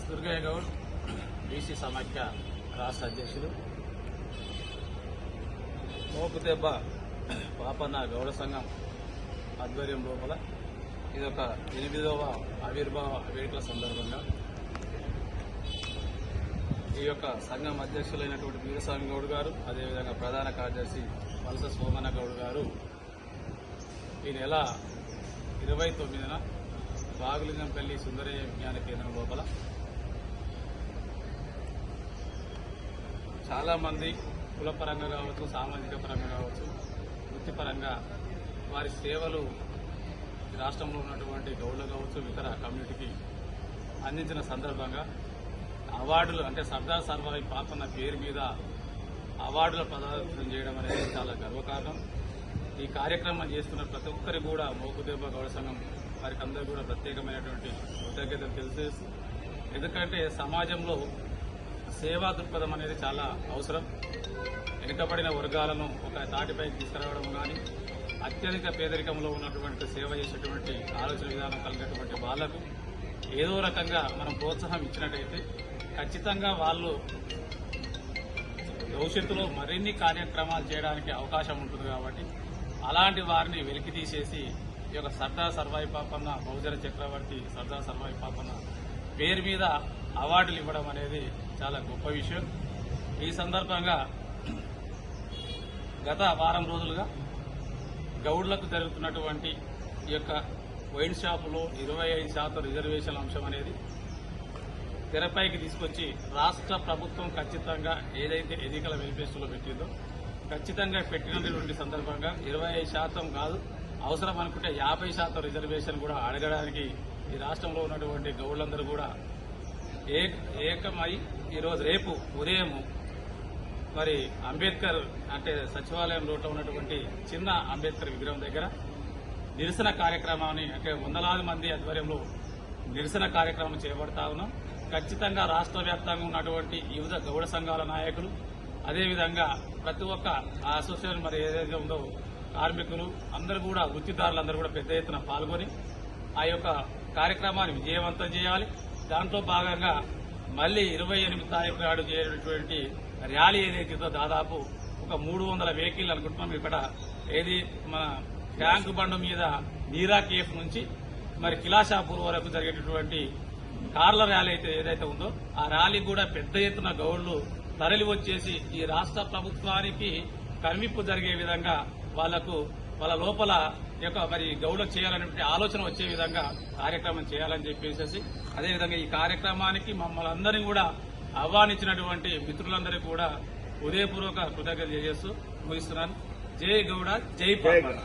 Durgaiah Goud BC సమాఖ్య రాష్ట్ర అధ్యక్షులు, మోపుదెబ్బ పాపన్న గౌడ సంఘం ఆధ్వర్యం లోపల ఇదొక 8వ ఆవిర్భావ వేడుకల సందర్భంగా ఈ యొక్క సంఘం అధ్యక్షులైనటువంటి వీరస్వామి గౌడ్ గారు, అదేవిధంగా ప్రధాన కార్యదర్శి వలస సోమన్న గౌడ్ గారు ఈ నెల 29న బాగులింగంపల్లి సుందరయ్య విజ్ఞాన కేంద్రం లోపల చాలా మంది కులపరంగా కావచ్చు, సామాజిక పరంగా కావచ్చు, వృత్తిపరంగా వారి సేవలు రాష్ట్రంలో ఉన్నటువంటి గౌడ్లు కావచ్చు, ఇతర కమ్యూనిటీకి అందించిన సందర్భంగా అవార్డులు అంటే సర్దార్ సర్వాయి పాపన్న పేరు మీద అవార్డుల ప్రదానం చేయడం అనేది చాలా గర్వకారణం. ఈ కార్యక్రమం చేస్తున్న ప్రతి ఒక్కరికి కూడా మోపుదెబ్బ గౌడ సంఘం వారికి అందరూ కూడా ప్రత్యేకమైనటువంటి కృతజ్ఞతలు తెలియజేస్తూ, ఎందుకంటే సమాజంలో సేవా దృక్పథం అనేది చాలా అవసరం. వెనుకబడిన వర్గాలను ఒక తాటిపైకి తీసుకురావడం కానీ, అత్యధిక పేదరికంలో ఉన్నటువంటి సేవ చేసేటువంటి ఆలోచన విధానం కలిగినటువంటి వాళ్లకు ఏదో రకంగా మనం ప్రోత్సాహం ఇచ్చినట్టయితే ఖచ్చితంగా వాళ్ళు భవిష్యత్తులో మరిన్ని కార్యక్రమాలు చేయడానికి అవకాశం ఉంటుంది. కాబట్టి అలాంటి వారిని వెలికి తీసేసి ఈ యొక్క సర్దార్ సర్వాయి పాపన్న బహుజన చక్రవర్తి సర్దార్ సర్వాయి పాపన్న పేరు మీద అవార్డులు ఇవ్వడం అనేది చాలా గొప్ప విషయం. ఈ సందర్భంగా గత వారం రోజులుగా గౌడ్లకు జరుగుతున్నటువంటి ఈ యొక్క వైన్ షాపులో 25% రిజర్వేషన్ అంశం అనేది తెరపైకి తీసుకొచ్చి రాష్ట్ర ప్రభుత్వం ఖచ్చితంగా ఏదైతే ఎన్నికల మేనిఫెస్టోలో పెట్టిందో ఖచ్చితంగా పెట్టినటువంటి సందర్భంగా 25% కాదు, అవసరం అనుకుంటే 50% రిజర్వేషన్ కూడా అడగడానికి ఈ రాష్ట్రంలో ఉన్నటువంటి గౌడ్లందరూ కూడా ఏకమై ఈరోజు రేపు ఉదయం మరి అంబేద్కర్ అంటే సచివాలయం రోడ్లో ఉన్నటువంటి చిన్న అంబేద్కర్ విగ్రహం దగ్గర నిరసన కార్యక్రమాన్ని అంటే వందలాది మంది ఆధ్వర్యంలో నిరసన కార్యక్రమం చేపడతా ఉన్నాం. ఖచ్చితంగా రాష్ట్ర వ్యాప్తంగా ఉన్నటువంటి వివిధ గౌడ సంఘాల నాయకులు, అదేవిధంగా ప్రతి ఒక్క అసోసియేషన్ మరి ఏదైతే ఉందో కార్మికులు అందరూ కూడా, వృత్తిదారులందరూ కూడా పెద్ద ఎత్తున పాల్గొని ఆ యొక్క కార్యక్రమాన్ని విజయవంతం చేయాలి. దాంట్లో భాగంగా మళ్లీ 28 తారీఖు నాడు చేరేటువంటి ర్యాలీ ఏదైతుందో దాదాపు ఒక 300 వెహికల్ అనుకుంటున్నాం. ఇక్కడ ఏది మన ట్యాంకు బండు మీద నీరా కేఫ్ నుంచి మరి కిలాషాపూర్ వరకు జరిగేటటువంటి కార్ల ర్యాలీ అయితే ఏదైతే ఉందో ఆ ర్యాలీ కూడా పెద్ద ఎత్తున గౌడ్లు తరలి వచ్చేసి ఈ రాష్ట్ర ప్రభుత్వానికి కనువిప్పు జరిగే విధంగా వాళ్లకు వాళ్ళ లోపల యొక్క మరి గౌడ్లకు చేయాలనే ఆలోచన వచ్చే విధంగా కార్యక్రమం చేయాలని చెప్పేసి, అదేవిధంగా ఈ కార్యక్రమానికి మమ్మల్ని అందరినీ కూడా ఆహ్వానించినటువంటి మిత్రులందరికీ కూడా హృదయపూర్వక కృతజ్ఞతలు తెలియజేస్తూ ముగిస్తున్నాను. జై గౌడ, జై పాపన్న.